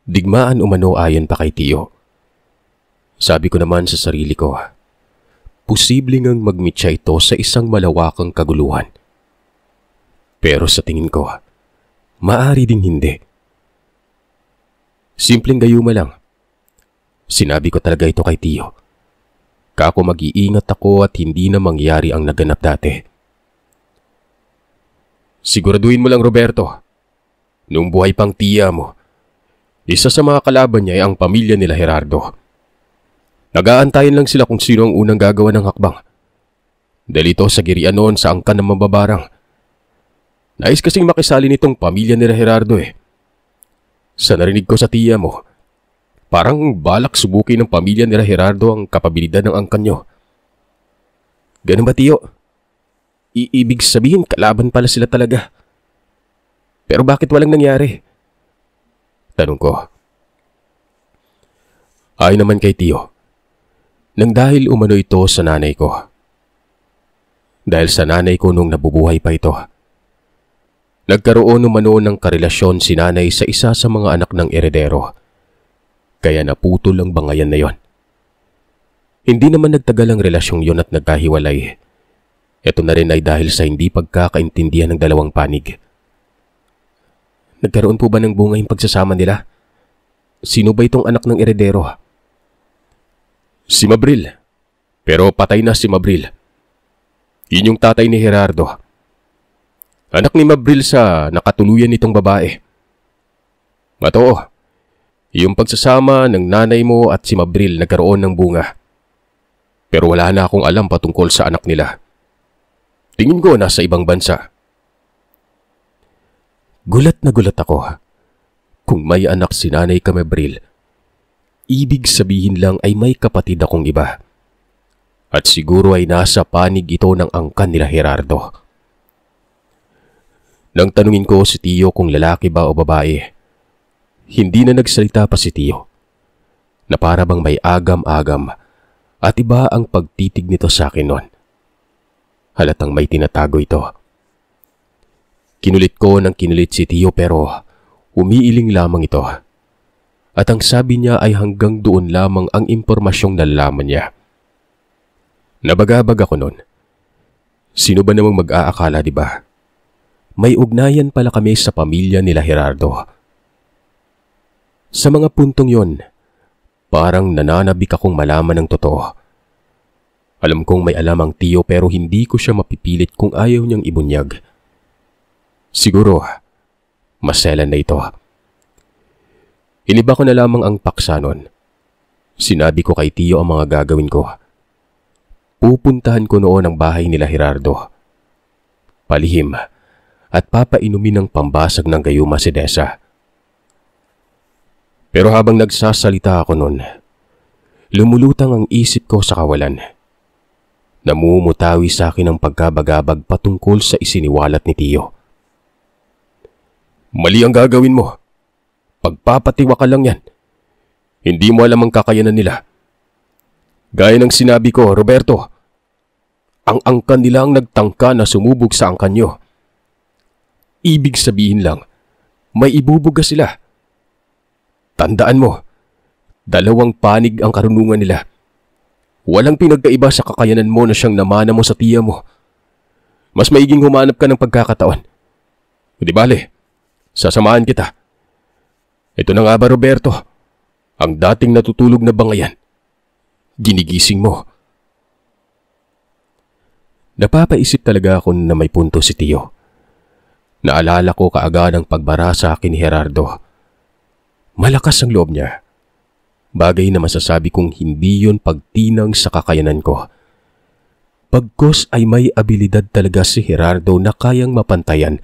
Digmaan umano ayon pa kay Tio. Sabi ko naman sa sarili ko, posible ngang magmitya ito sa isang malawakang kaguluhan. Pero sa tingin ko, maaari ding hindi. Simpleng gayuma lang. Sinabi ko talaga ito kay Tio. Kako mag-iingat ako at hindi na mangyari ang naganap dati. Siguraduhin mo lang, Roberto. Nung buhay pang tiya mo, isa sa mga kalaban niya ay ang pamilya nila Gerardo. Nag-aantayin lang sila kung sino ang unang gagawa ng hakbang. Dahil ito sa girian noon sa angkan ng mababarang. Nais kasing makisali nitong pamilya nila Gerardo eh. Sa narinig ko sa tiya mo, parang balak subukin ng pamilya nila Gerardo ang kapabilidad ng angkan nyo. Ganun ba, Tio? Ibig sabihin kalaban pala sila talaga. Pero bakit walang nangyari? Tanong ko. Ayon naman kay Tio, nang dahil umano ito sa nanay ko. Dahil sa nanay ko nung nabubuhay pa ito. Nagkaroon umano ng karelasyon si nanay sa isa sa mga anak ng eredero. Kaya naputol ang bangayan na yon. Hindi naman nagtagal ang relasyong yon at nagkahiwalay. Ito na rin ay dahil sa hindi pagkakaintindihan ng dalawang panig. Nagkaroon po ba ng bunga yung pagsasama nila? Sino ba itong anak ng eredero? Si Mabril. Pero patay na si Mabril. Yun yung tatay ni Gerardo. Anak ni Mabril sa nakatuluyan nitong babae. Matoo, yung pagsasama ng nanay mo at si Mabril nagkaroon ng bunga. Pero wala na akong alam patungkol sa anak nila. Tingin ko nasa ibang bansa. Gulat na gulat ako. Kung may anak si Nanay Mabril, ibig sabihin lang ay may kapatid akong iba. At siguro ay nasa panig ito ng angkan nila Gerardo. Nang tanungin ko si Tio kung lalaki ba o babae, hindi na nagsalita pa si Tio. Na para bang may agam-agam at iba ang pagtitig nito sa akin noon. Halatang may tinatago ito. Kinulit ko ng kinulit si Tio pero umiiling lamang ito. At ang sabi niya ay hanggang doon lamang ang impormasyong nalalaman niya. Nabagabag ako noon. Sino ba namang mag-aakala, di ba? May ugnayan pala kami sa pamilya nila Gerardo. Sa mga puntong yon, parang nananabik akong malaman ng totoo. Alam kong may alam ang Tio pero hindi ko siya mapipilit kung ayaw niyang ibunyag. Siguro, maselan na ito. Iniba ko na lamang ang paksa nun. Sinabi ko kay Tio ang mga gagawin ko. Pupuntahan ko noon ang bahay nila Gerardo. Palihim at papainumin ng pambasag ng gayuma si Desa. Pero habang nagsasalita ako nun, lumulutang ang isip ko sa kawalan. Namumutawi sa akin ang pagkabagabag patungkol sa isiniwalat ni Tio. Mali ang gagawin mo. Pagpapatiwa ka lang yan. Hindi mo alam ang kakayanan nila. Gaya ng sinabi ko, Roberto, ang angkan nila ang nagtangka na sumubog sa angkan nyo. Ibig sabihin lang, may ibubuga sila. Tandaan mo, dalawang panig ang karunungan nila. Walang pinagkaiba sa kakayanan mo na siyang namana mo sa tiya mo. Mas maiging humanap ka ng pagkakataon. Di bale, sasamahan kita. Ito na nga ba, Roberto? Ang dating natutulog na bangayan. Ginigising mo. Napapaisip talaga ako na may punto si Tio. Naalala ko kaagad ang pagbara sa akin ni Gerardo. Malakas ang loob niya. Bagay na masasabi kong hindi yon pagtinang sa kakayanan ko. Pagkos ay may abilidad talaga si Gerardo na kayang mapantayan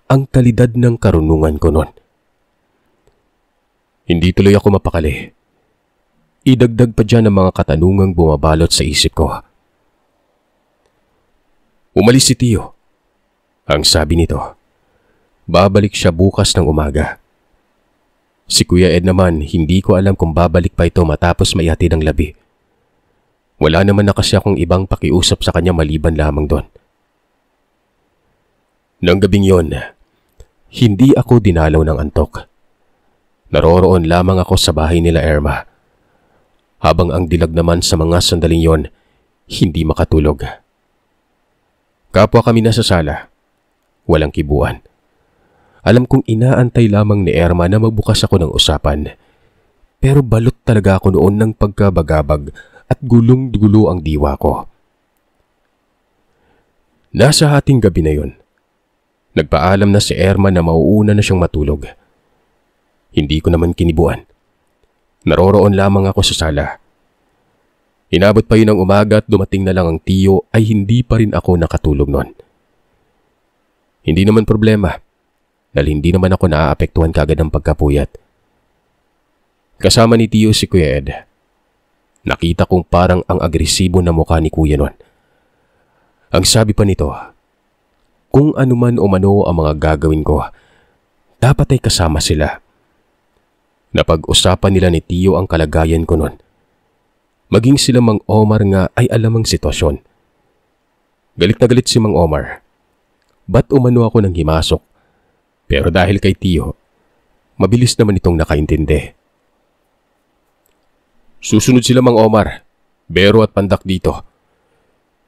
ang kalidad ng karunungan ko noon. Hindi tuloy ako mapakali. Idagdag pa dyan ang mga katanungang bumabalot sa isip ko. Umalis si Tio. Ang sabi nito, babalik siya bukas ng umaga. Si Kuya Ed naman, hindi ko alam kung babalik pa ito matapos maihatid ang labi. Wala naman na kasi akong ibang pakiusap sa kanya maliban lamang doon. Nang gabing yon, hindi ako dinalaw ng antok. Naroroon lamang ako sa bahay nila Irma. Habang ang dilag naman sa mga sandaling yon, hindi makatulog. Kapwa kami nasa sala. Walang kibuan. Alam kong inaantay lamang ni Irma na magbukas ako ng usapan. Pero balot talaga ako noon ng pagkabagabag at gulong-gulo ang diwa ko. Nasa hating gabi na yon, nagpaalam na si Irma na mauuna na siyang matulog. Hindi ko naman kinibuan. Naroroon lamang ako sa sala. Inabot pa yun ng umaga at dumating na lang ang tiyo ay hindi pa rin ako nakatulog noon. Hindi naman problema dahil hindi naman ako naaapektuhan kagad ng pagkapuyat. Kasama ni tiyo si Kuya Ed. Nakita kong parang ang agresibo na mukha ni Kuya noon. Ang sabi pa nito, kung anuman o mano ang mga gagawin ko, dapat ay kasama sila. Napag-usapan nila ni tiyo ang kalagayan ko noon. Maging sila Mang Omar nga ay alam ang sitwasyon. Galit na galit si Mang Omar. Ba't umano ako ng himasok? Pero dahil kay tiyo, mabilis naman itong nakaintindi. Susunod sila Mang Omar, Bero at Pandak dito.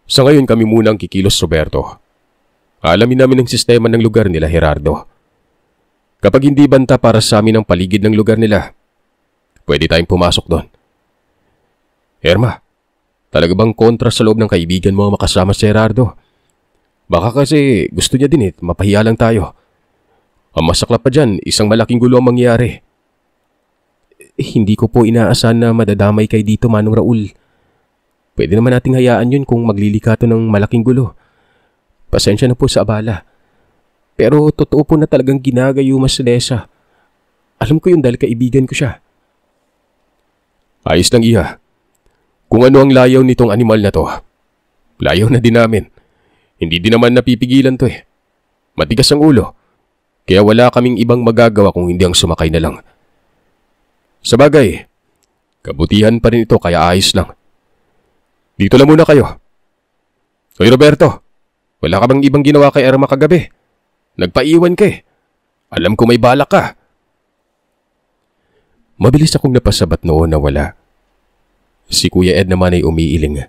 Sa ngayon kami muna ang kikilos, Roberto. Alamin namin ang sistema ng lugar nila, Gerardo. Kapag hindi banta para sa amin ang paligid ng lugar nila, pwede tayong pumasok doon. Irma, talaga bang kontra sa loob ng kaibigan mo makasama si Gerardo? Baka kasi gusto niya din mapahiya lang tayo. Ang masaklap pa dyan, isang malaking gulo ang mangyayari. Hindi ko po inaasahan na madadamay kay dito, Manong Raul. Pwede naman nating hayaan yun kung maglilikato ng malaking gulo. Pasensya na po sa abala. Pero totoo po na talagang ginagayuma si Lesa. Alam ko yun dahil kaibigan ko siya. Ayos lang, Iha. Kung ano ang layaw nitong animal na to, layaw na din namin. Hindi din naman napipigilan to Matigas ang ulo. Kaya wala kaming ibang magagawa kung hindi ang sumakay na lang. Sabagay, kabutihan pa rin ito kaya ayos lang. Dito lang muna kayo. Hoy Roberto, wala ka bang ibang ginawa kay Irma kagabi? Nagpaiwan ka Alam ko may balak ka. Mabilis akong napasabat noon na wala. Si Kuya Ed naman ay umiiling.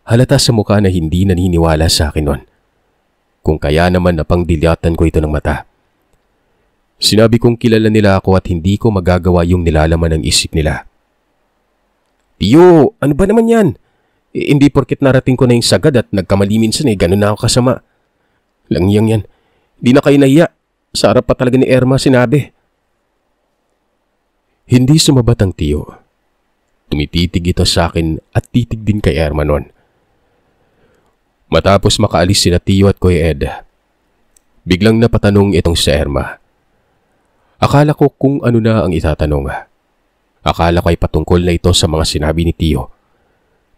Halata sa mukha na hindi naniniwala sa akin noon. Kung kaya naman napangdilyatan ko ito ng mata. Sinabi kong kilala nila ako at hindi ko magagawa yung nilalaman ng isip nila. Tiyo, ano ba naman yan? Hindi porket narating ko na yung sagad at nagkamali minsan ganun na ako kasama. Langyang yan. Di na kayo nahiya. Sa harap pa talaga ni Irma sinabi. Hindi sumabat ang tiyo. Tumititig ito sa akin at titig din kay Irma noon. Matapos makaalis sila tiyo at Kuya Ed, biglang napatanong itong si Irma. Akala ko kung ano na ang itatanong. Akala ko ay patungkol na ito sa mga sinabi ni tiyo.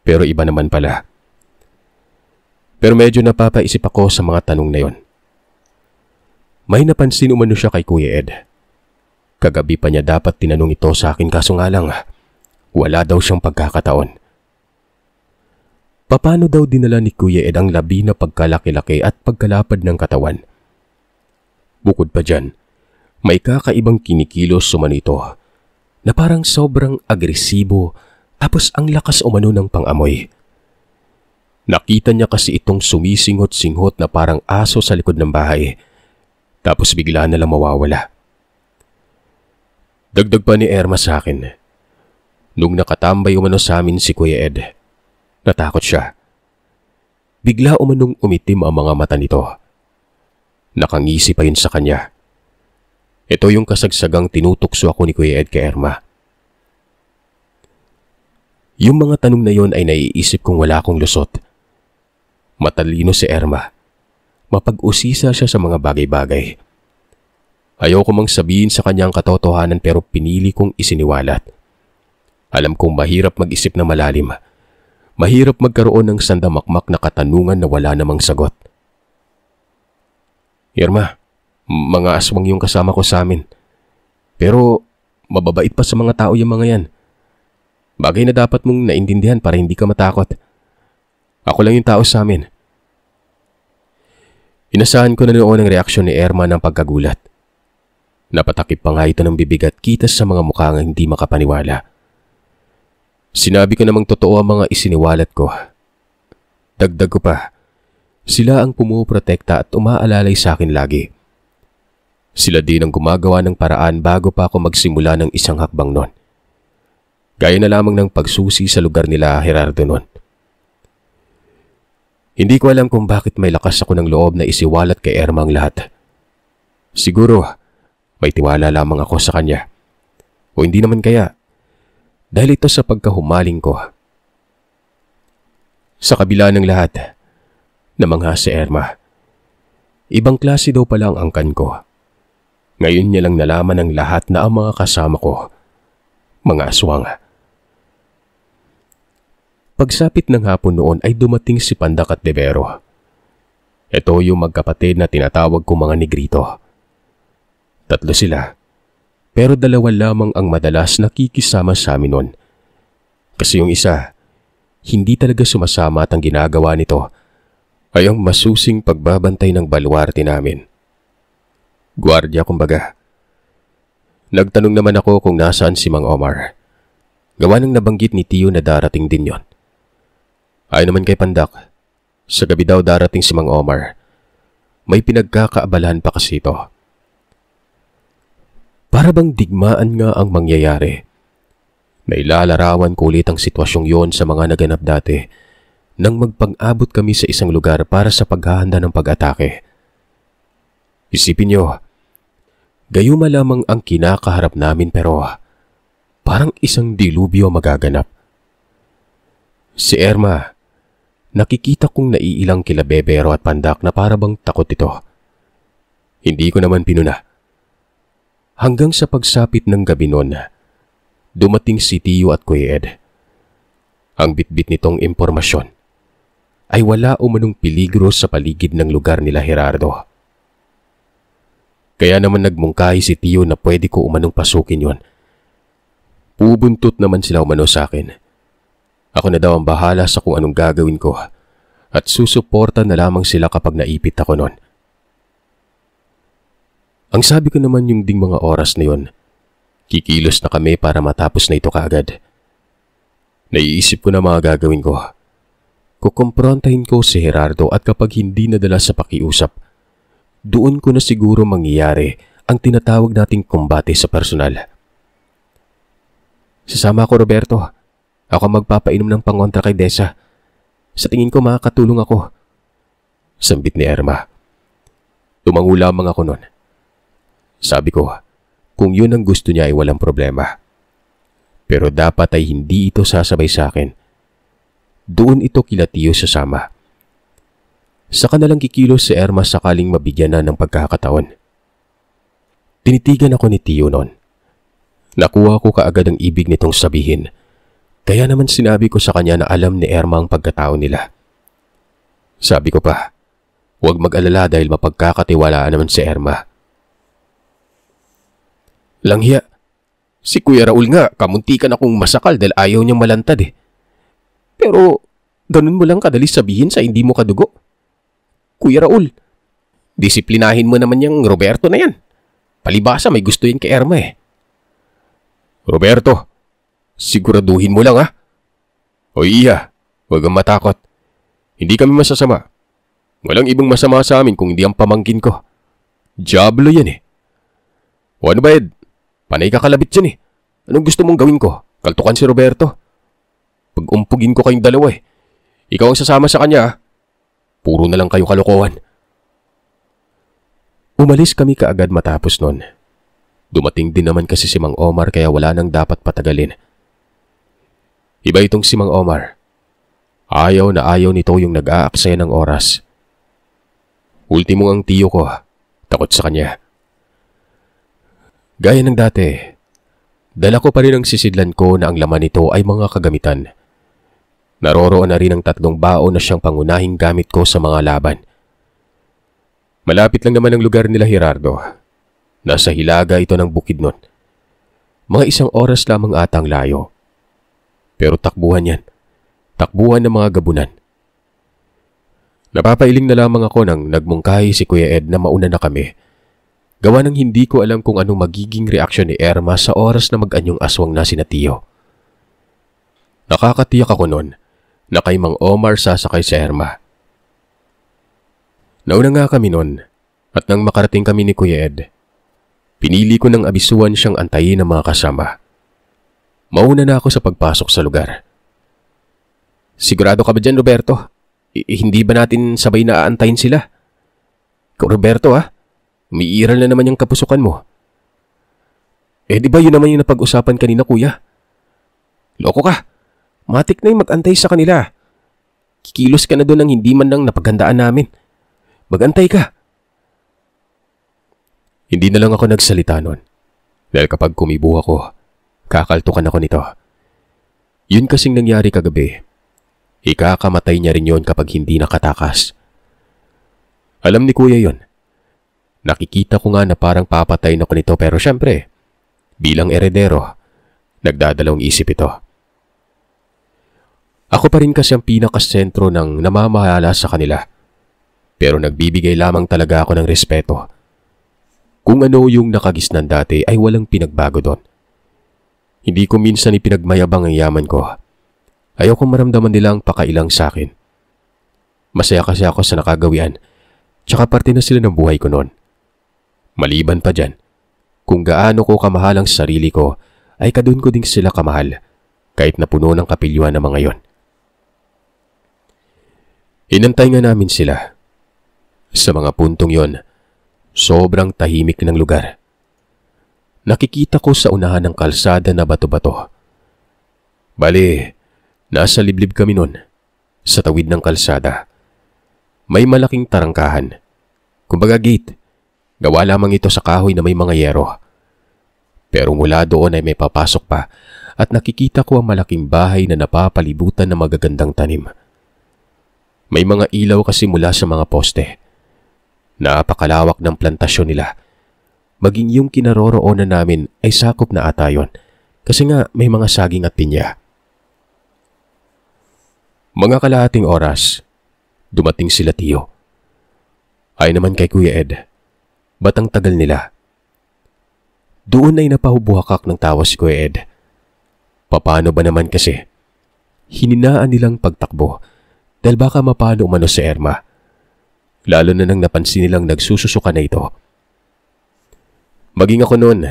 Pero iba naman pala. Pero medyo napapaisip ako sa mga tanong na yon. May napansin umano siya kay Kuya Ed. Kagabi pa niya dapat tinanong ito sa akin kaso nga lang, wala daw siyang pagkakataon. Paano daw dinala ni Kuya Ed ang labi na pagkalaki-laki at pagkalapad ng katawan? Bukod pa dyan, may kakaibang kinikilos umano ito na parang sobrang agresibo tapos ang lakas umano ng pang-amoy. Nakita niya kasi itong sumisinghot-singhot na parang aso sa likod ng bahay tapos bigla na lang mawawala. Dagdag pa ni Irma sa akin. Nung nakatambay umano sa amin si Kuya Ed, natakot siya. Bigla umanong umitim ang mga mata nito. Nakangisi pa yun sa kanya. Ito yung kasagsagang tinutukso ako ni Kuya Ed kay Irma. Yung mga tanong na yon ay naiisip kong wala akong lusot. Matalino si Irma. Mapag-usisa siya sa mga bagay-bagay. Ayaw ko mang sabihin sa kanya ang katotohanan pero pinili kong isiniwalat. Alam kong mahirap mag-isip na malalim. Mahirap magkaroon ng sandamakmak na katanungan na wala namang sagot. Irma, mga aswang yung kasama ko sa amin. Pero mababait pa sa mga tao yung mga yan. Bagay na dapat mong naintindihan para hindi ka matakot. Ako lang yung tao sa amin. Inasahan ko na noon ang reaksyon ni Irma ng pagkagulat. Napatakip pa nga ito ng bibig at kitas sa mga mukha nga hindi makapaniwala. Sinabi ko namang totoo ang mga isiniwalat ko. Dagdag ko pa, sila ang pumuprotekta at umaalalay sa akin lagi. Sila din ang gumagawa ng paraan bago pa ako magsimula ng isang hakbang nun. Gaya na lamang ng pagsusi sa lugar nila Gerardo nun. Hindi ko alam kung bakit may lakas ako ng loob na isiwalat kay Erma ang lahat. Siguro, may tiwala lamang ako sa kanya. O hindi naman kaya, dahil ito sa pagkahumaling ko. Sa kabila ng lahat, namangha si Erma. Ibang klase daw pala ang angkan ko. Ngayon niya lang nalaman ng lahat na ang mga kasama ko, mga aswang. Pagsapit ng hapon noon ay dumating si Pandak at Devero. Ito yung magkapatid na tinatawag ko mga negrito. 3 sila, pero 2 lamang ang madalas nakikisama sa amin noon. Kasi yung isa, hindi talaga sumasama at ang ginagawa nito ay ang masusing pagbabantay ng baluarte namin. Guardia kumbaga. Nagtanong naman ako kung nasaan si Mang Omar. Gawa ng nabanggit ni Tio na darating din yon. Ayon naman kay Pandak, sa gabi daw darating si Mang Omar. May pinagkakaabalahan pa kasi ito. Para bang digmaan nga ang mangyayari. Nailalarawan ko ulit ang sitwasyong yon sa mga naganap dati nang magpang-abot kami sa isang lugar para sa paghahanda ng pag-atake. Isipin nyo, gayuma lamang ang kinakaharap namin pero parang isang dilubyo magaganap. Si Erma, nakikita kong naiilang kila Bebero at Pandak na para bang takot ito. Hindi ko naman pinuna. Hanggang sa pagsapit ng gabi noon, dumating si Tio at Kuya Ed. Ang bitbit nitong impormasyon ay wala umanong peligro sa paligid ng lugar nila Gerardo. Kaya naman nagmungkahi si Tio na pwede ko umanong pasukin yon. Pubuntot naman sila umano sa akin. Ako na daw ang bahala sa kung anong gagawin ko at susuporta na lamang sila kapag naipit ako noon. Ang sabi ko naman yung ding mga oras na yon, kikilos na kami para matapos na ito kaagad. Naiisip ko na mga gagawin ko. Kukumprontahin ko si Gerardo at kapag hindi nadala sa pakiusap, doon ko na siguro mangyayari ang tinatawag nating kumbate sa personal. Sasama ako, Roberto. Ako magpapainom ng pangontra kay Desa. Sa tingin ko makakatulong ako. Sambit ni Erma. Tumango lamang ako noon. Sabi ko, kung yun ang gusto niya ay walang problema. Pero dapat ay hindi ito sasabay sa akin. Doon ito kila Tio sasama. Saka na lang kikilos si Erma sakaling mabigyan na ng pagkakataon. Tinitigan ako ni Tio noon. Nakuha ko kaagad ang ibig nitong sabihin. Kaya naman sinabi ko sa kanya na alam ni Erma ang pagkatao nila. Sabi ko pa, huwag mag-alala dahil mapagkakatiwalaan naman si Erma. Langhiya, si Kuya Raul nga, kamuntikan akong masakal dahil ayaw niyang malantad eh. Pero, ganun mo lang kadali sabihin sa hindi mo kadugo. Kuya Raul, disiplinahin mo naman yung Roberto na yan. Palibasa may gusto yan kay Erma eh. Roberto, siguraduhin mo lang ha. O iya, huwag kang matakot. Hindi kami masasama. Walang ibang masama sa amin kung hindi ang pamangkin ko. Diablo yan eh. O ano ba Ed? Panay ka kalabit yan eh. Anong gusto mong gawin ko? Kaltukan si Roberto. Pag-umpugin ko kayong dalawa eh. Ikaw ang sasama sa kanya ha. Puro na lang kayong kalokohan. Umalis kami kaagad matapos nun. Dumating din naman kasi si Mang Omar kaya wala nang dapat patagalin. Iba itong si Mang Omar. Ayaw na ayaw nito yung nag-aaksaya ng oras. Ultimo ang tiyo ko. Takot sa kanya. Gaya ng dati, dala ko pa rin ang sisidlan ko na ang laman nito ay mga kagamitan. Naroroon na rin ang 3 baon na siyang pangunahing gamit ko sa mga laban. Malapit lang naman ang lugar nila Gerardo. Nasa hilaga ito ng bukid nun. Mga 1 oras lamang ata ang layo. Pero takbuhan yan. Takbuhan ng mga gabunan. Napapailing na lamang ako nang nagmungkahi si Kuya Ed na mauna na kami. Gawa ng hindi ko alam kung anong magiging reaksyon ni Irma sa oras na mag-anyong aswang na sina Tio. Nakakatiyak ako noon na kay Mang Omar sasakay si Irma. Nauna nga kami noon at nang makarating kami ni Kuya Ed, pinili ko ng abisuan siyang antayin ng mga kasama. Mauna na ako sa pagpasok sa lugar. Sigurado ka ba dyan, Roberto? Hindi ba natin sabay na aantayin sila? Ikaw, Roberto, ha? Umiiral na naman yung kapusukan mo. Di ba yun naman yung napag-usapan kanina, kuya? Loko ka. Matik na yung mag-antay sa kanila. Kikilos ka na doon ng hindi man lang napaghandaan namin. Mag-antay ka. Hindi na lang ako nagsalita noon. Dahil kapag kumibo ako, kakaltukan ako nito. Yun kasing nangyari kagabi. Ikakamatay niya rin yun kapag hindi nakatakas. Alam ni kuya yun. Nakikita ko nga na parang papatay na ko nito pero syempre, bilang eredero, nagdadalawang isip ito. Ako pa rin kasi ang pinakasentro ng namamahala sa kanila. Pero nagbibigay lamang talaga ako ng respeto. Kung ano yung nakagisnan dati ay walang pinagbago doon. Hindi ko minsan ipinagmayabang ang yaman ko. Ayoko maramdaman nilang pakailang sa akin. Masaya kasi ako sa nakagawian, tsaka parte na sila ng buhay ko noon. Maliban pa dyan, kung gaano ko kamahal ang sarili ko, ay kadun ko ding sila kamahal, kahit na puno ng kapilyuan ng mga yon. Inantay nga namin sila. Sa mga puntong yon, sobrang tahimik ng lugar. Nakikita ko sa unahan ng kalsada na bato-bato. Bale, nasa liblib kami nun, sa tawid ng kalsada. May malaking tarangkahan. Kumbaga gate. Gawa lamang ito sa kahoy na may mga yero. Pero mula doon ay may papasok pa at nakikita ko ang malaking bahay na napapalibutan ng magagandang tanim. May mga ilaw kasi mula sa mga poste. Napakalawak ng plantasyon nila. Maging yung kinaroroonan namin ay sakop na ata yun kasi nga may mga saging at pinya. Mga kalahating oras, dumating sila Tio. Ay naman kay Kuya Ed. Ba't ang tagal nila? Doon ay napahubuhakak ng tawa si Kuya Ed. Paano ba naman kasi? Hininaan nilang pagtakbo dahil baka mapano umano si Irma. Lalo na nang napansin nilang nagsususuka na ito. Maging ako noon,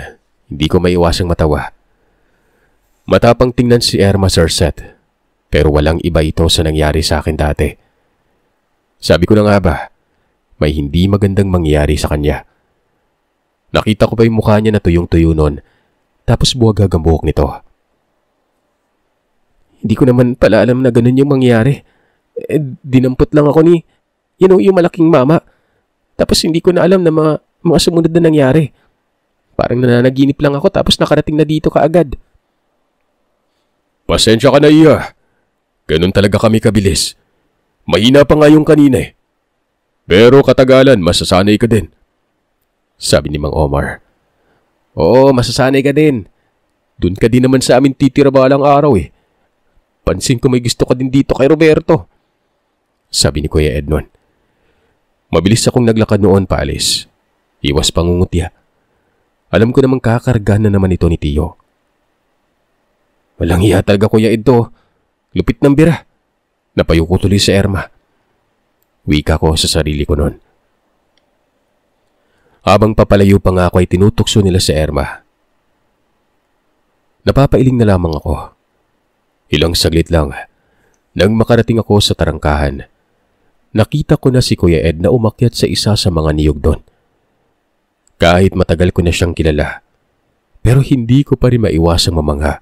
hindi ko maiwasang matawa. Matapang tingnan si Irma, Sir Seth, pero walang iba ito sa nangyari sa akin dati. Sabi ko na nga ba, may hindi magandang mangyari sa kanya. Nakita ko pa yung mukha niya na tuyong-tuyo noon, tapos buwagag ang buhok nito. Hindi ko naman pala alam na ganun yung mangyari. Dinampot lang ako ni, yung malaking mama. Tapos hindi ko na alam na mga sumunod na nangyari. Parang nananaginip lang ako tapos nakarating na dito kaagad. Pasensya ka na, Iya. Ganun talaga kami kabilis. Mahina pa nga yung kanina eh. Pero katagalan, masasanay ka din. Sabi ni Mang Omar. Oo, masasanay ka din. Doon ka din naman sa amin titira balang araw eh. Pansin ko may gusto ka din dito kay Roberto. Sabi ni Kuya Ed noon. Mabilis akong naglakad noon paalis. Iwas pangungutya. Alam ko namang kakarga na naman ito ni Tio. Walang iya talaga Kuya Ed to. Lupit ng bira. Napayuko tuloy sa Irma. Wika ko sa sarili ko noon. Habang papalayo pa nga ako ay tinutokso nila sa Irma. Napapailing na lamang ako. Ilang saglit lang, nang makarating ako sa tarangkahan, nakita ko na si Kuya Ed na umakyat sa isa sa mga niyog doon. Kahit matagal ko na siyang kilala, pero hindi ko pa rin maiwasang mamangha.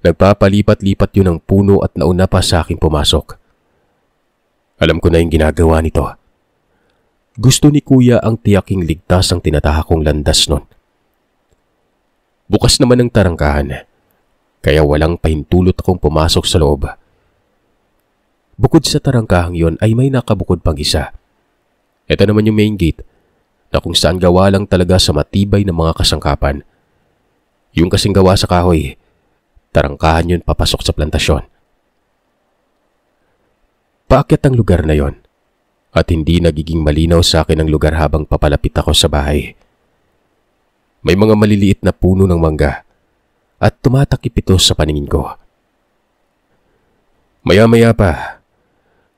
Nagpapalipat-lipat yun ng puno at nauna pa sa aking pumasok. Alam ko na yung ginagawa nito. Gusto ni Kuya ang tiyaking ligtas ang tinatahak kong landas nun. Bukas naman ang tarangkahan, kaya walang pahintulot akong pumasok sa loob. Bukod sa tarangkahang yon ay may nakabukod pang isa. Ito naman yung main gate na kung saan gawa lang talaga sa matibay na mga kasangkapan. Yung kasing gawa sa kahoy, tarangkahan yun papasok sa plantasyon. Paakyat ang lugar na yon. at hindi nagiging malinaw sa akin ang lugar habang papalapit ako sa bahay. May mga maliliit na puno ng mangga at tumatakip ito sa paningin ko. Maya-maya pa,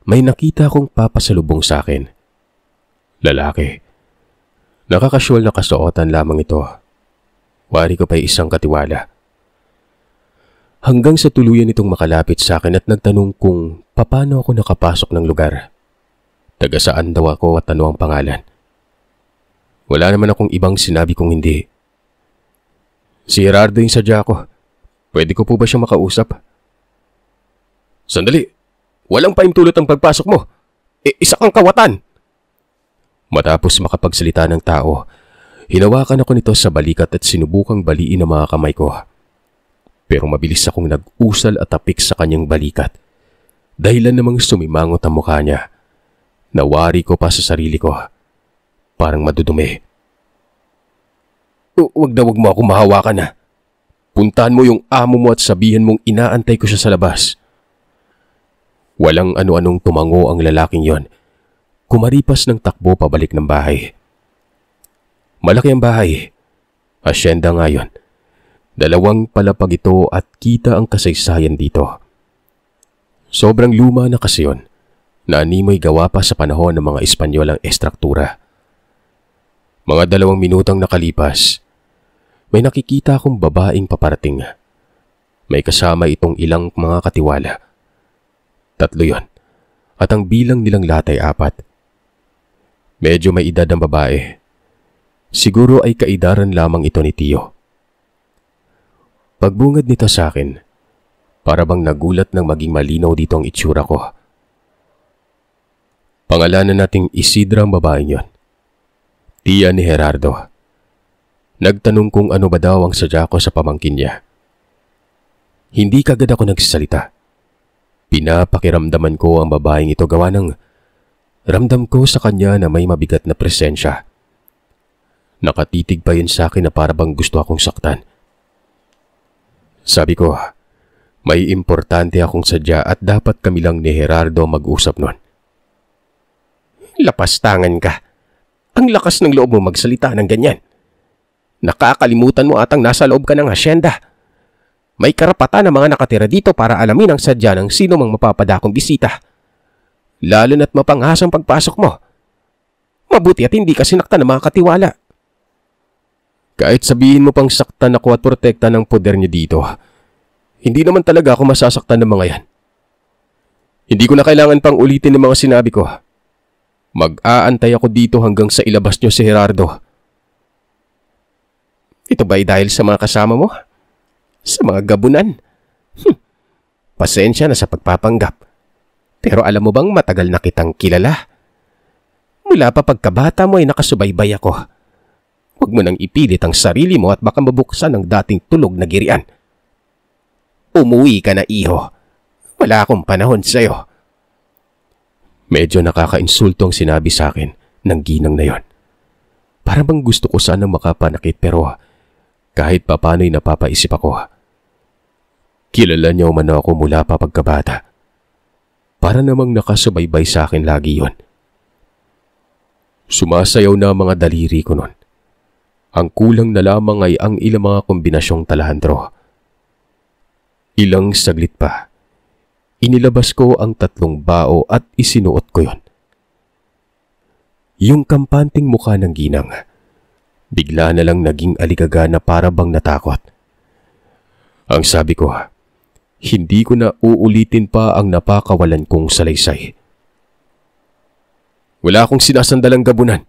may nakita akong papasalubong sa akin. Lalaki. Nakakasyol na kasuotan lamang ito. Wari ko pa'y isang katiwala. Hanggang sa tuluyan itong makalapit sa akin at nagtanong kung paano ako nakapasok ng lugar. Taga saan daw ako at ano ang pangalan. Wala naman akong ibang sinabi kung hindi. Si Gerardo yung sadya ko. Pwede ko po ba siyang makausap? Sandali! Walang paimtulot ang pagpasok mo! Isa kang kawatan! Matapos makapagsalita ng tao, hinawakan ako nito sa balikat at sinubukang baliin ang mga kamay ko. Pero mabilis akong nag-usal at tapik sa kanyang balikat. Dahilan namang sumimangot ang mukha niya. Nawari ko pa sa sarili ko. Parang madudumi. Wag mo ako mahawakan na. Puntahan mo yung amo mo at sabihin mong inaantay ko siya sa labas. Walang ano-anong tumango ang lalaking yon. Kumaripas ng takbo pabalik ng bahay. Malaki ang bahay. Asyenda nga yun. 2 palapag ito at kita ang kasaysayan dito. Sobrang luma na kasi yun. Na-animoy gawa pa sa panahon ng mga Espanyol ang estruktura. Mga 2 minutang nakalipas, may nakikita akong babaeng paparating. May kasama itong ilang mga katiwala. 3 yon, at ang bilang nilang lahat ay 4. Medyo may edad ang babae. Siguro ay kaidaran lamang ito ni Tio. Pagbungad nito sa akin, para bang nagulat nang maging malinaw dito ang itsura ko. Pangalanan nating Isidra ang babaeng yon. Tiya ni Gerardo. Nagtanong kung ano ba daw ang sadya ko sa pamangkin niya. Hindi kagad ako nagsasalita. Pinapakiramdaman ko ang babaeng ito gawa ng ramdam ko sa kanya na may mabigat na presensya. Nakatitig pa yun sa akin na para bang gusto akong saktan. Sabi ko, may importante akong sadya at dapat kami lang ni Gerardo mag-usap nun. Lapastangan ka. Ang lakas ng loob mo magsalita ng ganyan. Nakakalimutan mo atang nasa loob ka ng asyenda. May karapatan ang mga nakatira dito para alamin ang sadya ng sino mang mapapadakong bisita. Lalo na't mapanghasang pagpasok mo. Mabuti at hindi ka sinaktan ng mga katiwala. Kahit sabihin mo pang saktan ako at protekta ng poder niyo dito, hindi naman talaga ako masasaktan ng mga yan. Hindi ko na kailangan pang ulitin ng mga sinabi ko. Mag-aantay ako dito hanggang sa ilabas niyo si Gerardo. Ito ba'y dahil sa mga kasama mo? Sa mga gabunan? Pasensya na sa pagpapanggap. Pero alam mo bang matagal na kitang kilala? Mula pa pagkabata mo ay nakasubaybay ako. Huwag mo nang ipilit ang sarili mo at baka mabuksan ang dating tulog na girian. Umuwi ka na, iho. Wala akong panahon sa'yo. Medyo nakaka-insulto ang sinabi sa akin ng ginang na yon. Parang bang gusto ko sanang makapanakit pero kahit papano'y napapaisip ako. Kilala niyo man ako mula pa pagkabata. Para namang nakasubaybay sa akin lagi yon. Sumasayaw na mga daliri ko nun. Ang kulang na lamang ay ang ilang mga kombinasyong talahandro. Ilang saglit pa, inilabas ko ang 3 bao at isinuot ko yon. Yung kampanting mukha ng ginang, bigla na lang naging aligaga na para bang natakot. Ang sabi ko, hindi ko na uulitin pa ang napakawalan kong salaysay. Wala akong sinasandalang gabunan.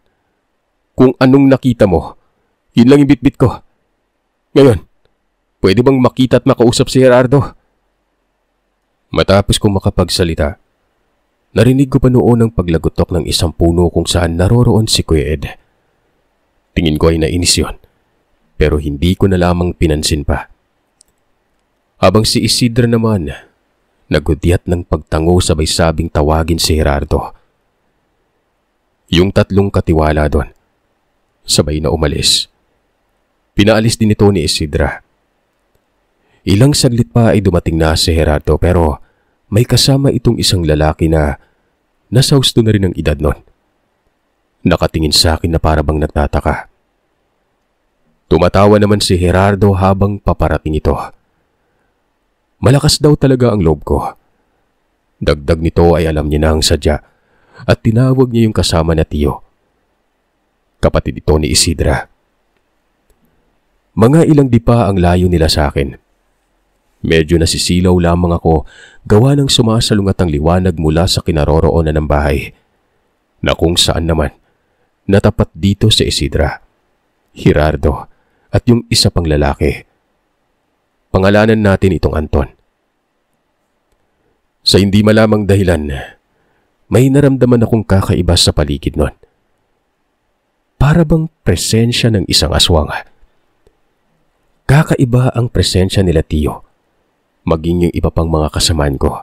Kung anong nakita mo, yun lang yung bitbit ko. Ngayon, pwede bang makita at makausap si Gerardo? Matapos kong makapagsalita, narinig ko pa noon ang paglagotok ng isang puno kung saan naroroon si Kuya Ed. Tingin ko ay nainis yun, pero hindi ko na lamang pinansin pa. Habang si Isidra naman, nagudyat ng pagtango sabay sabing tawagin si Gerardo. Yung 3 katiwala doon, sabay na umalis. Pinaalis din ito ni Isidra. Ilang saglit pa ay dumating na si Gerardo pero may kasama itong isang lalaki na Nasa husto na rin ang edad nun. Nakatingin sa akin na para bang nagtataka. Tumatawa naman si Gerardo habang paparating ito. Malakas daw talaga ang loob ko. Dagdag nito ay alam niya na ang sadya at tinawag niya yung kasama na tiyo. Kapatid ito ni Isidra. Mga ilang dipa ang layo nila sa akin. Medyo nasisilaw lamang ako gawa ng sumasalungat ang liwanag mula sa kinaroroonan ng bahay, na kung saan naman natapat dito si Isidra, Gerardo at yung isa pang lalaki. Pangalanan natin itong Anton. Sa hindi malamang dahilan, may naramdaman akong kakaiba sa paligid nun. Para bang presensya ng isang aswang. Kakaiba ang presensya nila tiyo, maging yung iba pang mga kasamaan ko.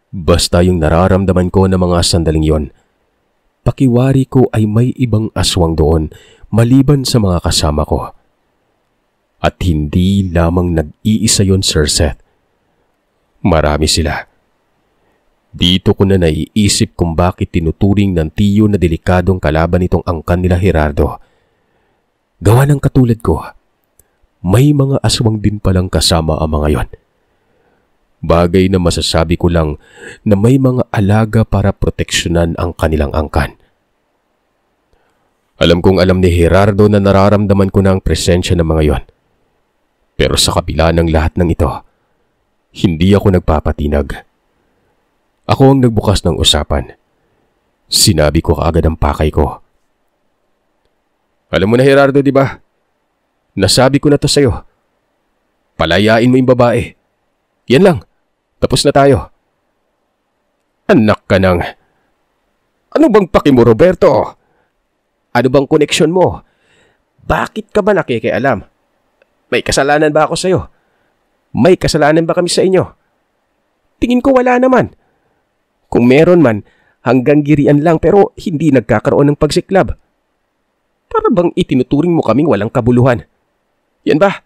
Basta yung nararamdaman ko na mga sandaling yon, pakiwari ko ay may ibang aswang doon maliban sa mga kasama ko. At hindi lamang nag-iisa yon, Sir Seth. Marami sila. Dito ko na naiisip kung bakit tinuturing ng tiyo na delikadong kalaban itong angkan nila Gerardo. Gawa ng katulad ko, may mga aswang din palang kasama ang mga yon. Bagay na masasabi ko lang na may mga alaga para proteksyonan ang kanilang angkan. Alam kong alam ni Gerardo na nararamdaman ko na ang presensya ng mga yon. Pero sa kabila ng lahat ng ito, hindi ako nagpapatinag. Ako ang nagbukas ng usapan. Sinabi ko kaagad ang pakay ko. Alam mo na Gerardo, di ba? Nasabi ko na to sa'yo. Palayain mo yung babae. Yan lang. Tapos na tayo. Anak ka nang. Ano bang paki mo, Roberto? Ano bang koneksyon mo? Bakit ka ba nakikialam? May kasalanan ba ako sa'yo? May kasalanan ba kami sa inyo? Tingin ko wala naman. Kung meron man, hanggang girian lang pero hindi nagkakaroon ng pagsiklab. Para bang itinuturing mo kaming walang kabuluhan? Yan ba?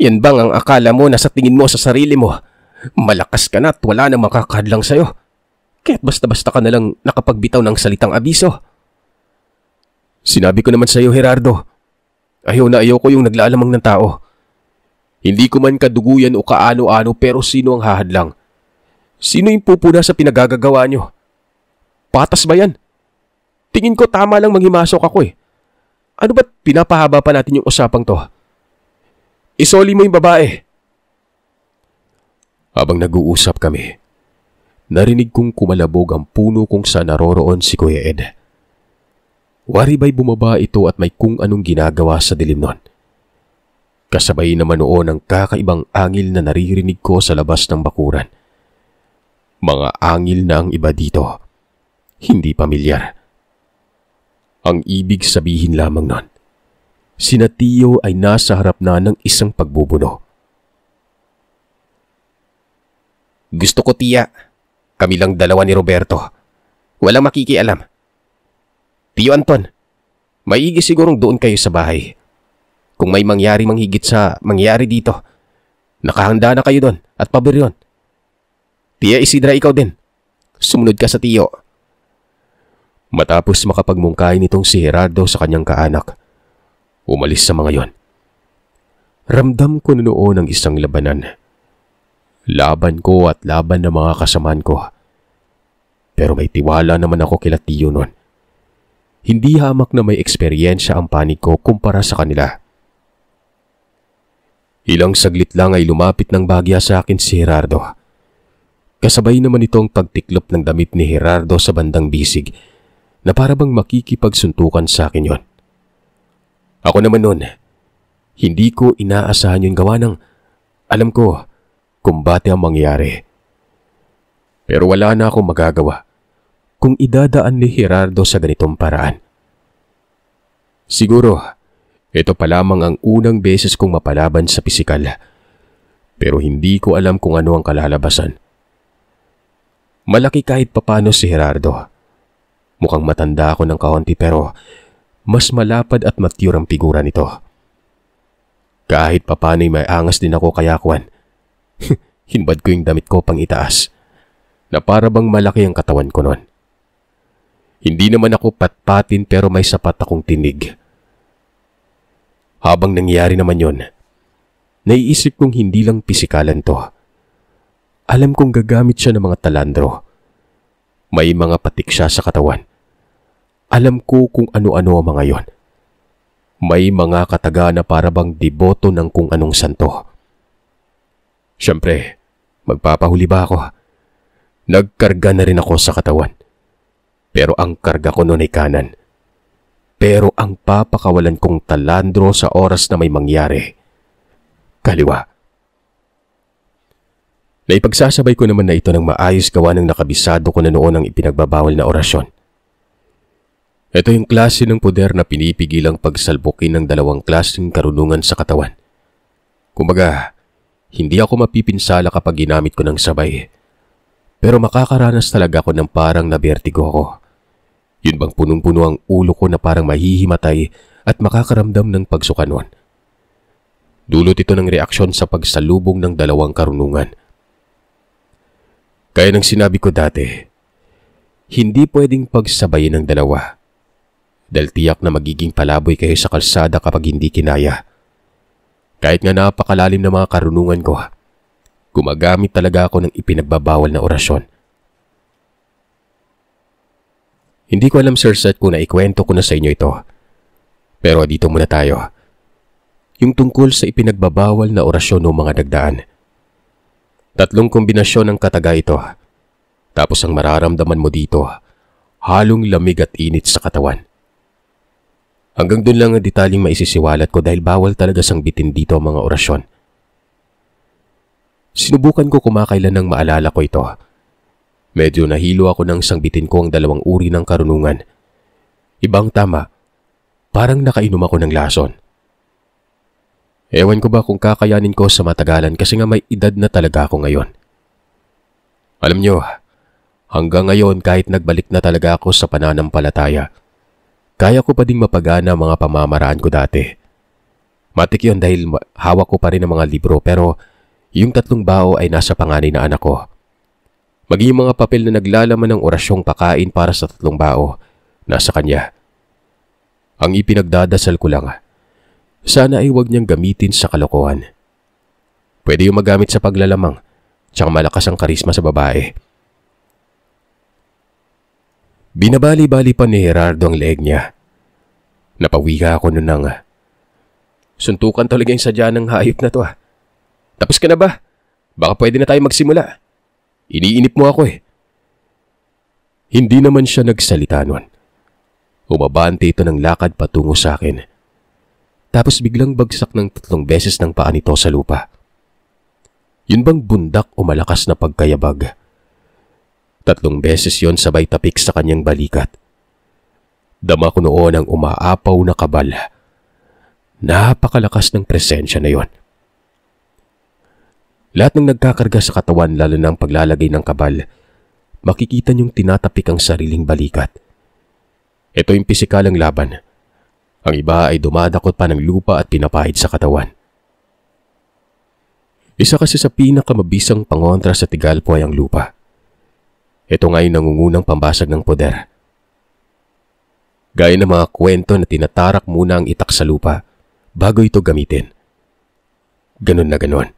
Yan bang ang akala mo na sa tingin mo sa sarili mo? Malakas ka na at wala nang makakadlang sa'yo. Kaya't basta-basta ka na lang nakapagbitaw ng salitang abiso. Sinabi ko naman sa'yo, Gerardo. Ayaw na ayaw ko yung naglalamang ng tao. Hindi ko man kaduguyan o kaano-ano pero sino ang hahadlang? Sino yung pupuna sa pinagagagawa nyo? Patas ba yan? Tingin ko tama lang manghimasok ako eh. Ano ba't pinapahaba pa natin yung usapang to? Isoli mo yung babae. Habang nag-uusap kami, narinig kong kumalabog ang puno kung saan naroroon si Kuya Ed. Waribay bumaba ito at may kung anong ginagawa sa dilim nun. Kasabay naman noon ang kakaibang angil na naririnig ko sa labas ng bakuran. Mga angil na ang iba dito, hindi pamilyar. Ang ibig sabihin lamang nun, sina Tiyo ay nasa harap na ng isang pagbubuno. Gusto ko, tiya. Kami lang dalawa ni Roberto. Walang makikialam. Tiyo Anton, maigi sigurong doon kayo sa bahay. Kung may mangyari manghigit sa mangyari dito, nakahanda na kayo doon at pabiryon. Tiya Isidra, ikaw din. Sumunod ka sa tiyo. Matapos makapagmungkahi nitong si Gerardo sa kanyang kaanak, umalis sa mga yon. Ramdam ko noon ang isang labanan. Laban ko at laban ng mga kasamaan ko. Pero may tiwala naman ako kila tiyo nun. Hindi hamak na may eksperyensya ang panig ko kumpara sa kanila. Ilang saglit lang ay lumapit ng bagya sa akin si Gerardo. Kasabay naman itong pagtiklop ng damit ni Gerardo sa bandang bisig na para bang makikipagsuntukan sa akin yon. Ako naman nun, hindi ko inaasahan yung gawa ng alam ko kung bate ang mangyari. Pero wala na akong magagawa kung idadaan ni Gerardo sa ganitong paraan. Siguro, ito pa lamang ang unang beses kong mapalaban sa pisikal. Pero hindi ko alam kung ano ang kalalabasan. Malaki kahit papano si Gerardo. Mukhang matanda ako ng kaunti pero mas malapad at mature ang figura nito. Kahit papano'y may angas din ako kaya kwan. Hinbad ko yung damit ko pang itaas. na para bang malaki ang katawan ko noon. Hindi naman ako patpatin pero may sapat akong tinig. Habang nangyayari naman yon, naiisip kong hindi lang pisikalan to. Alam kong gagamit siya ng mga talandro. May mga patik siya sa katawan. Alam ko kung ano-ano ang mga yon. May mga kataga na para bang deboto ng kung anong santo. Siyempre, magpapahuli ba ako? Nagkarga na rin ako sa katawan. Pero ang karga ko noon ay kanan. Pero ang papakawalan kong talandro sa oras na may mangyari, kaliwa. Naipagsasabay ko naman na ito ng maayos gawa ng nakabisado ko na noon ang ipinagbabawal na orasyon. Ito yung klase ng poder na pinipigilang pagsalbukin ng dalawang klaseng karunungan sa katawan. Kumbaga, hindi ako mapipinsala kapag ginamit ko ng sabay. Pero makakaranas talaga ako ng parang nabertigo ako. Yun bang punong-puno ang ulo ko na parang mahihimatay at makakaramdam ng pagsukanon. Dulot ito ng reaksyon sa pagsalubong ng dalawang karunungan. Kaya nang sinabi ko dati, hindi pwedeng pagsabayin ng dalawa. Dahil tiyak na magiging palaboy kayo sa kalsada kapag hindi kinaya. Kahit nga napakalalim na mga karunungan ko, gumagamit talaga ako ng ipinagbabawal na orasyon. Hindi ko alam, Sir Seth, kung naikwento ko na sa inyo ito. Pero dito muna tayo. Yung tungkol sa ipinagbabawal na orasyon o mga dagdaan. 3 kombinasyon ng kataga ito. Tapos ang mararamdaman mo dito, halong lamig at init sa katawan. Hanggang dun lang ang detalyeng maisisiwalat ko dahil bawal talaga sangbitin dito ang mga orasyon. Sinubukan ko kumakailan nang maalala ko ito. Medyo nahilo ako nang sangbitin ko ang 2 uri ng karunungan. Ibang tama, parang nakainom ako ng lason. Ewan ko ba kung kakayanin ko sa matagalan kasi nga may edad na talaga ako ngayon. Alam nyo, hanggang ngayon kahit nagbalik na talaga ako sa pananampalataya, kaya ko pa ding mapagana mga pamamaraan ko dati. Matik yun dahil hawak ko pa rin ang mga libro pero yung 3 bao ay nasa panganay na anak ko. Maging mga papel na naglalaman ng orasyong pakain para sa 3 bao, nasa kanya. Ang ipinagdadasal ko lang, sana ay huwag niyang gamitin sa kalokohan. Pwede yung magamit sa paglalamang, tsaka malakas ang karisma sa babae. Binabali-bali pa ni Gerardo ang leeg niya. Napawiga ako nun nang, suntukan talaga yung sadya ng hayop na to . Tapos ka na ba? Baka pwede na tayo magsimula. Iniinip mo ako . Hindi naman siya nagsalita nun. Umabante ito ng lakad patungo sa akin. Tapos biglang bagsak ng 3 beses ng paa nito sa lupa. Yun bang bundak o malakas na pagkayabag? 3 beses yon sabay tapik sa kanyang balikat. Dama ko noon ang umaapaw na kabal. Napakalakas ng presensya na yon. Lahat ng nagkakarga sa katawan lalo ng paglalagay ng kabal, makikita niyong tinatapik ang sariling balikat. Ito yung pisikalang laban. Ang iba ay dumadakot pa ng lupa at pinapahid sa katawan. Isa kasi sa pinakamabisang pangontra sa Tigalpo ay ang lupa. Ito nga yung nangungunang pambasag ng poder. Gaya ng mga kwento na tinatarak muna ang itak sa lupa bago ito gamitin. Ganon na ganon.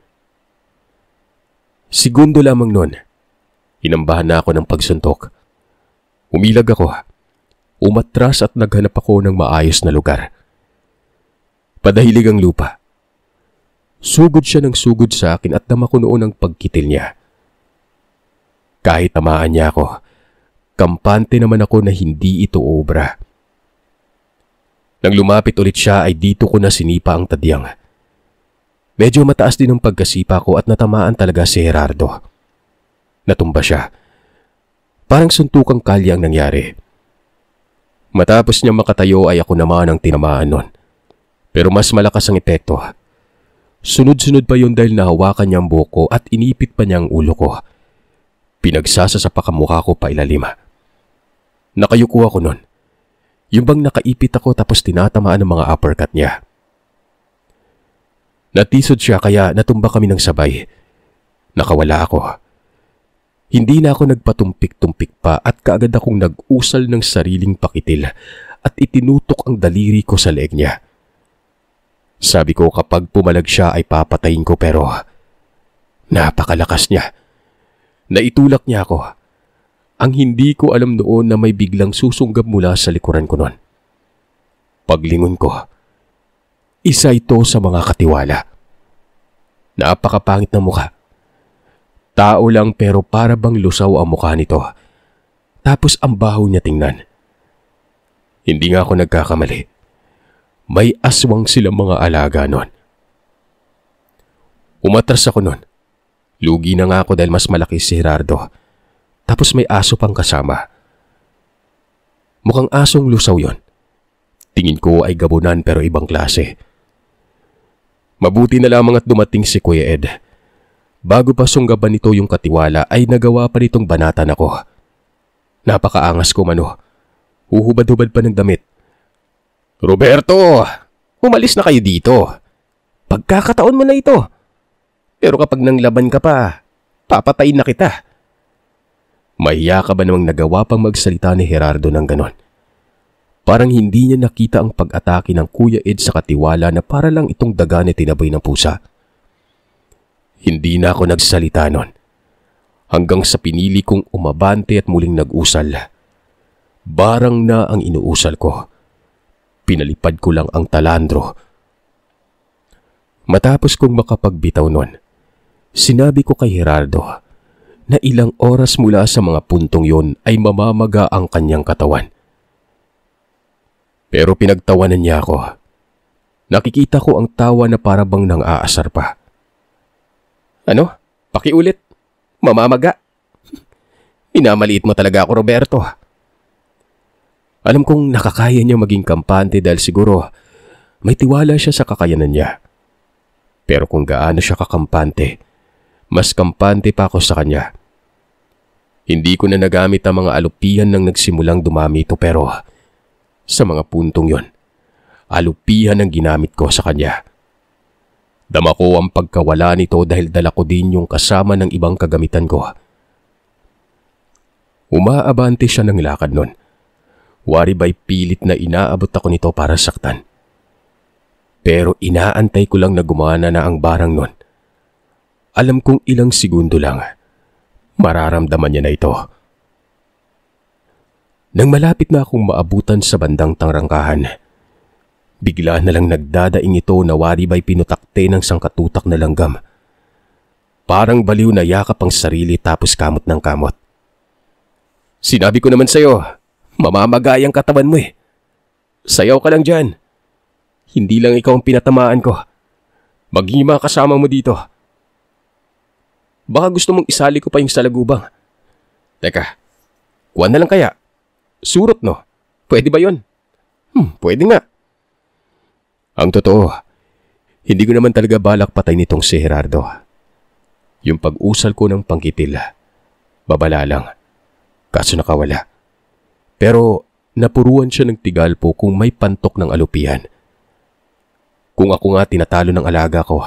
Segundo lamang nun, inambahan na ako ng pagsuntok. Umilag ako, umatras at naghanap ako ng maayos na lugar. Padahilig ang lupa. Sugod siya ng sugod sa akin at dama ko noon ang pagkitil niya. Kahit tamaan niya ako, kampante naman ako na hindi ito obra. Nang lumapit ulit siya ay dito ko na sinipa ang tadyang. Medyo mataas din ang pagkasipa ko at natamaan talaga si Gerardo. Natumba siya. Parang suntukang kalye ang nangyari. Matapos niya makatayo ay ako naman ang tinamaan nun. Pero mas malakas ang epekto. Sunod-sunod pa yun dahil nahawakan niya ang buhok ko at inipit pa niya ang ulo ko. Pinagsasasapak ang mukha ko pa ilalim. Nakayuko ako nun. Yung bang nakaipit ako tapos tinatamaan ng mga uppercut niya. Natisod siya kaya natumba kami ng sabay. Nakawala ako. Hindi na ako nagpatumpik-tumpik pa at kaagad akong nag-usal ng sariling pakitil at itinutok ang daliri ko sa leeg niya. Sabi ko kapag pumalag siya ay papatayin ko pero napakalakas niya. Naitulak niya ako. Ang hindi ko alam noon na may biglang susunggab mula sa likuran ko noon. Paglingon ko, isa ito sa mga katiwala. Napakapangit ng mukha. Tao lang pero para bang lusaw ang mukha nito. Tapos ang baho niya tingnan. Hindi nga ako nagkakamali. May aswang silang mga alaga noon. Umatras ako noon. Lugi na nga ako dahil mas malaki si Gerardo. Tapos may aso pang kasama. Mukhang asong lusaw yon. Tingin ko ay gabunan pero ibang klase. Mabuti na lamang at dumating si Kuya Ed. Bago pa sunggaban nito yung katiwala ay nagawa pa nitong banatan ako. Napakaangas ko mano. Huhubad-hubad pa ng damit. Roberto! Umalis na kayo dito. Pagkakataon mo na ito. Pero kapag nanglaban ka pa, papatayin na kita. Mahiya ka ba namang nagawa pang magsalita ni Gerardo ng ganon? Parang hindi niya nakita ang pag-atake ng Kuya Ed sa katiwala na para lang itong daga na tinaboy ng pusa. Hindi na ako nagsalita nun. Hanggang sa pinili kong umabante at muling nag-usal. Barang na ang inuusal ko. Pinalipad ko lang ang talandro. Matapos kong makapagbitaw nun, sinabi ko kay Gerardo na ilang oras mula sa mga puntong yon ay mamamaga ang kanyang katawan. Pero pinagtawanan niya ako. Nakikita ko ang tawa na para bang nang aasar pa. Ano? Pakiulit. Mamamaga. Minamaliit mo talaga ako, Roberto. Alam kong nakakaya niya maging kampante dahil siguro may tiwala siya sa kakayanan niya. Pero kung gaano siya kakampante, mas kampante pa ako sa kanya. Hindi ko na nagamit ang mga alupihan nang nagsimulang dumami ito pero sa mga puntong yon, alupihan ang ginamit ko sa kanya. Dama ko ang pagkawala nito dahil dala ko din yung kasama ng ibang kagamitan ko. Umaabante siya ng lakad nun. Wari ba'y pilit na inaabot ako nito para saktan. Pero inaantay ko lang na gumana na ang barang nun. Alam kong ilang segundo lang, mararamdaman niya na ito. Nang malapit na akong maabutan sa bandang tangrangkahan, bigla na lang nagdadaing ito na wari ba'y pinutakte ng sangkatutak na langgam. Parang baliw na yakap ang sarili tapos kamot ng kamot. Sinabi ko naman sa'yo, mamamagay ang katawan mo eh. Sayaw ka lang dyan. Hindi lang ikaw ang pinatamaan ko. Maging mga kasama mo dito. Baka gusto mong isali ko pa yung salagubang. Teka, kuha na lang kaya. Surot no? Pwede ba yun? Pwede nga. Ang totoo, hindi ko naman talaga balak patay nitong si Gerardo. Yung pag-usal ko ng pangkitil, babala lang. Kaso nakawala. Pero napuruan siya ng tigalpo kung may pantok ng alupihan. Kung ako nga tinatalo ng alaga ko,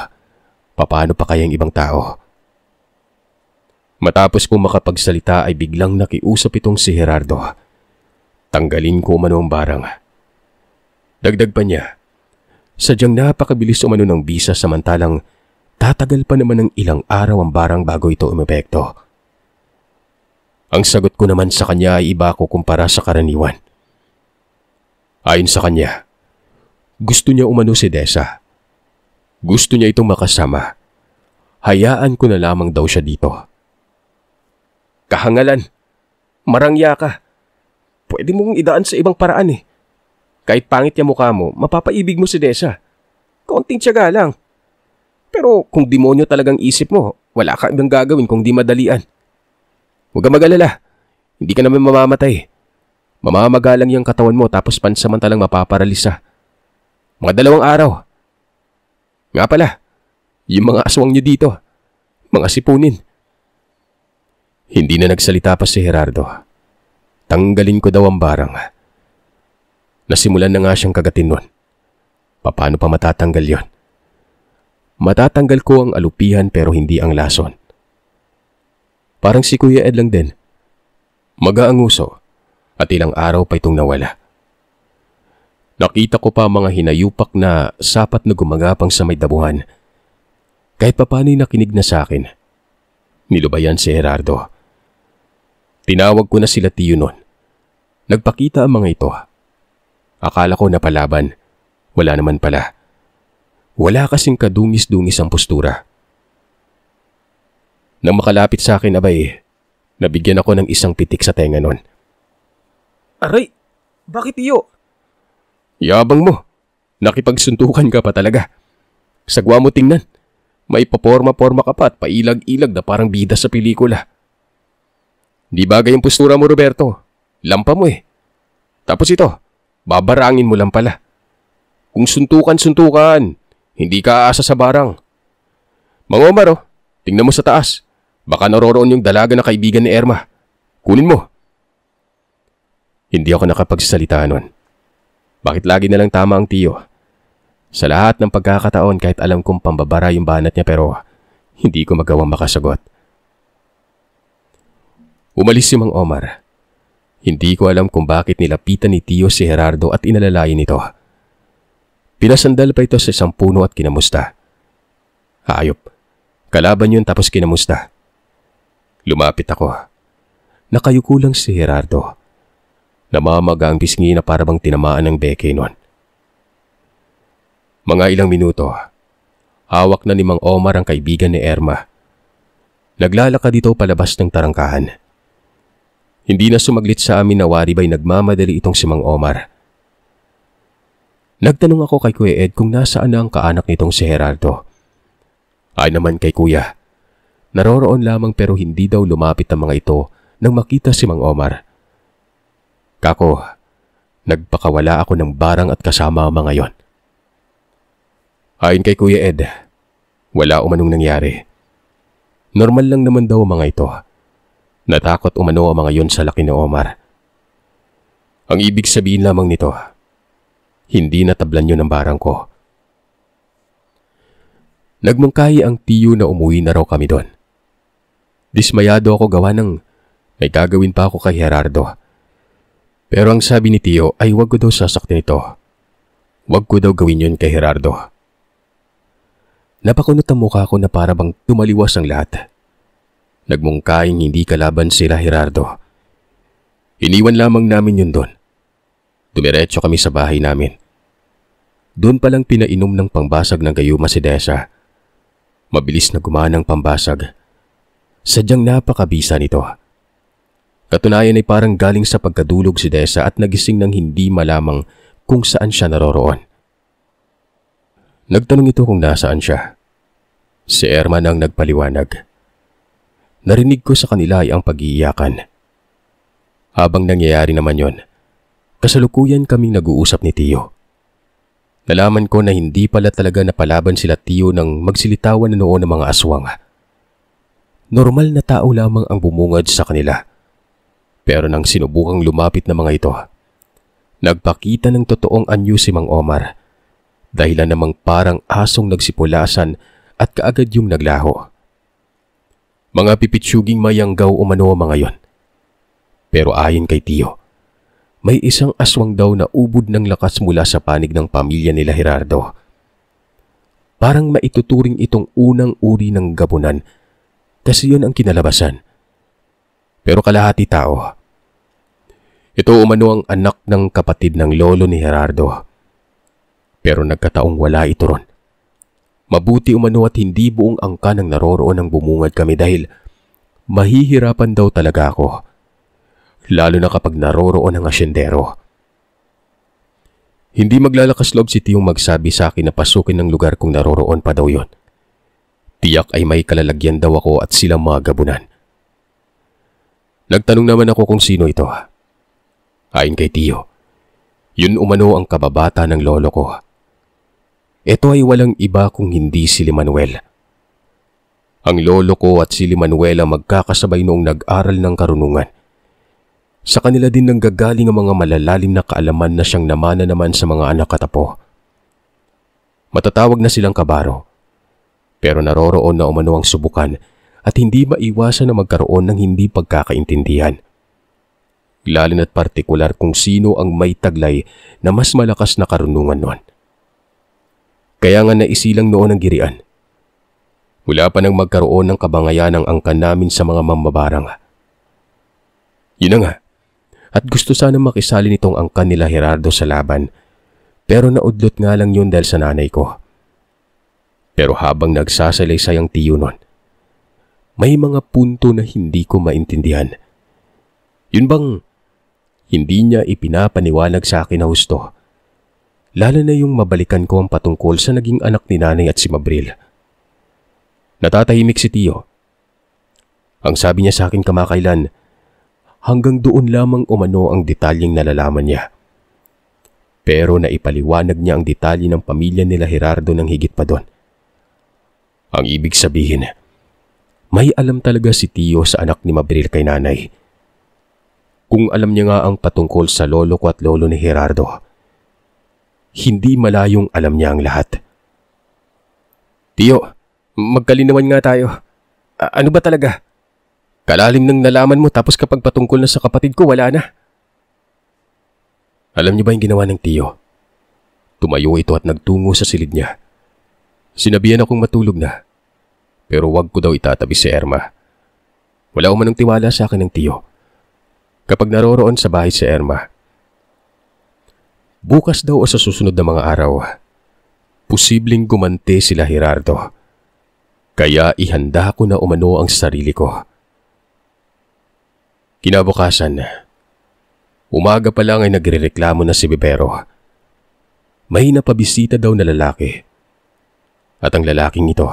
paano pa kayang ibang tao? Matapos kong makapagsalita ay biglang nakiusap itong si Gerardo. Tanggalin ko umano ang barang. Dagdag pa niya, sadyang napakabilis umano ng bisa samantalang tatagal pa naman ng ilang araw ang barang bago ito umepekto. Ang sagot ko naman sa kanya ay iba ko kumpara sa karaniwan. Ayon sa kanya, gusto niya umano si Desa. Gusto niya itong makasama. Hayaan ko na lamang daw siya dito. Kahangalan, marangya ka. Pwede mong idaan sa ibang paraan eh. Kahit pangit yung mukha mo, mapapaibig mo si Desa. Kaunting tiyaga lang. Pero kung demonyo talagang isip mo, wala ka ibang gagawin kung di madalian. Huwag kang mag-alala. Hindi ka naman mamamatay. Mamamagalang yung katawan mo tapos pansamantalang mapaparalisa. Mga 2 araw. Nga pala, yung mga aswang nyo dito, mga sipunin. Hindi na nagsalita pa si Gerardo. Tanggalin ko daw ang barang. Nasimulan na nga siyang kagatin nun. Paano pa matatanggal yon? Matatanggal ko ang alupihan pero hindi ang lason. Parang si Kuya Ed lang din. Maga ang uso at ilang araw pa itong nawala. Nakita ko pa mga hinayupak na sapat na gumagapang sa may dabuhan. Kahit papano'y nakinig na sa akin. Nilubayan si Gerardo. Tinawag ko na sila tiyo nun. Nagpakita ang mga ito. Akala ko napalaban. Wala naman pala. Wala kasing kadungis-dungis ang postura. Nang makalapit sa akin, abay, nabigyan ako ng isang pitik sa tenga nun. Aray! Bakit iyo? Yabang mo. Nakipagsuntukan ka pa talaga. Sagwa mo tingnan. May paporma-porma ka pa at pailag-ilag na parang bida sa pelikula. Di bagay yung postura mo, Roberto. Lampa mo eh. Tapos ito, babarangin mo lang pala. Kung suntukan, hindi ka aasa sa barang. Mang Omar, oh, tingnan mo sa taas. Baka naroroon yung dalaga na kaibigan ni Erma. Kunin mo. Hindi ako nakapagsalita nun. Bakit lagi na lang tama ang tiyo? Sa lahat ng pagkakataon kahit alam kong pambabara yung banat niya pero hindi ko magawang makasagot. Umalis si Mang Omar. Hindi ko alam kung bakit nilapitan ni tiyo si Gerardo at inalalayan ito. Pinasandal pa ito sa isang puno at kinamusta. Hayop. Kalaban yun tapos kinamusta. Lumapit ako. Nakayuko lang si Gerardo. Namamaga ang pisngi na parabang tinamaan ng beke nun. Mga ilang minuto, hawak na ni Mang Omar ang kaibigan ni Erma. Naglalakad dito palabas ng tarangkahan. Hindi na sumaglit sa amin na wari ba'y nagmamadali itong si Mang Omar. Nagtanong ako kay Kuya Ed kung nasaan na ang kaanak nitong si Gerardo. Ay naman kay Kuya, naroroon lamang pero hindi daw lumapit ang mga ito nang makita si Mang Omar. Kako, nagpakawala ako ng barang at kasama ang mga yon. Ayon kay Kuya Ed, wala umanong nangyari. Normal lang naman daw ang mga ito. Natakot umano ang mga yon sa laki ni Omar. Ang ibig sabihin lamang nito, hindi natablan yun ang barang ko. Nagmungkahi ang tiyo na umuwi na raw kami doon. Dismayado ako gawa ng may gagawin pa ako kay Gerardo. Pero ang sabi ni tiyo ay wag ko daw sasaktin ito. Wag ko daw gawin yun kay Gerardo. Napakunot ang mukha ko na parabang tumaliwas ang lahat. Nagmungkahing hindi kalaban sila Gerardo. Iniwan lamang namin yun doon. Dumiretso kami sa bahay namin. Doon palang pinainom ng pangbasag ng gayuma si Desa. Mabilis na gumana ang pambasag. Sadyang napakabisa nito. Katunayan ay parang galing sa pagkadulog si Desa at nagising ng hindi malamang kung saan siya naroroon. Nagtanong ito kung nasaan siya. Si Erma nang nagpaliwanag. Narinig ko sa kanila ay ang pag-iiyakan. Habang nangyayari naman yon, kasalukuyan kaming nag-uusap ni Tiyo. Nalaman ko na hindi pala talaga napalaban sila Tiyo nang magsilitawan na noon ng mga aswang. Normal na tao lamang ang bumungad sa kanila. Pero nang sinubukang lumapit na mga ito, nagpakita ng totoong anyo si Mang Omar. Dahilan namang parang asong nagsipulasan at kaagad yung naglaho. Mga pipitsyuging mayanggaw umano ang mga yon. Pero ayon kay Tiyo, may isang aswang daw na ubod ng lakas mula sa panig ng pamilya nila Gerardo. Parang maituturing itong unang uri ng gabunan kasi yun ang kinalabasan. Pero kalahati tao. Ito umano ang anak ng kapatid ng lolo ni Gerardo. Pero nagkataong wala ito ron. Mabuti umano at hindi buong angka ng naroroon ang bumungad kami dahil mahihirapan daw talaga ako. Lalo na kapag naroroon ang asyendero. Hindi maglalakas loob si Tiyong magsabi sa akin na pasukin ng lugar kung naroroon pa daw yon. Tiyak ay may kalalagyan daw ako at silang mga gabunan. Nagtanong naman ako kung sino ito. Ayon kay Tiyo, yun umano ang kababata ng lolo ko. Ito ay walang iba kung hindi si Limanuel. Ang lolo ko at si Limanuel ang magkakasabay noong nag-aral ng karunungan. Sa kanila din nanggagaling ang mga malalalim na kaalaman na siyang namana naman sa mga anak at apo. Matatawag na silang kabaro. Pero naroroon na umano ang subukan at hindi maiwasan na magkaroon ng hindi pagkakaintindihan. Lalo na't partikular kung sino ang may taglay na mas malakas na karunungan noon. Kaya nga naisilang noon ang girian. Mula pa nang magkaroon ng kabangayan ang angkan namin sa mga mambabarang. Yun na nga, at gusto sana makisali nitong angkan nila Gerardo sa laban, pero naudlot nga lang yun dahil sa nanay ko. Pero habang nagsasalaysay ang tiyo nun, may mga punto na hindi ko maintindihan. Yun bang hindi niya ipinapaniwalag sa akin na husto? Lalo na yung mabalikan ko ang patungkol sa naging anak ni nanay at si Mabril. Natatahimik si tiyo. Ang sabi niya sa akin kamakailan, hanggang doon lamang umano ang detalyeng nalalaman niya. Pero naipaliwanag niya ang detalye ng pamilya nila Gerardo ng higit pa doon. Ang ibig sabihin, may alam talaga si tiyo sa anak ni Mabril kay nanay. Kung alam niya nga ang patungkol sa lolo ko at lolo ni Gerardo, hindi malayong alam niya ang lahat. Tiyo, magkalinawan nga tayo. Ano ba talaga? Kalalim ng nalaman mo tapos kapag patungkol na sa kapatid ko, wala na. Alam niyo ba yung ginawa ng tiyo? Tumayo ito at nagtungo sa silid niya. Sinabihan akong matulog na, pero wag ko daw itatabi si Erma. Wala umanong tiwala sa akin ng tiyo. Kapag naroroon sa bahay si Erma, bukas daw o sa susunod na mga araw, posibleng gumante sila Gerardo. Kaya ihanda ko na umano ang sarili ko. Kinabukasan, umaga pa lang ay nagrereklamo na si Bebero. May napabisita daw na lalaki. At ang lalaking ito,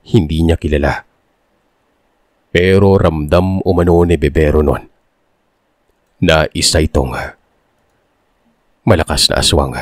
hindi niya kilala. Pero ramdam umano ni Bebero noon na isa itong malakas na aswang.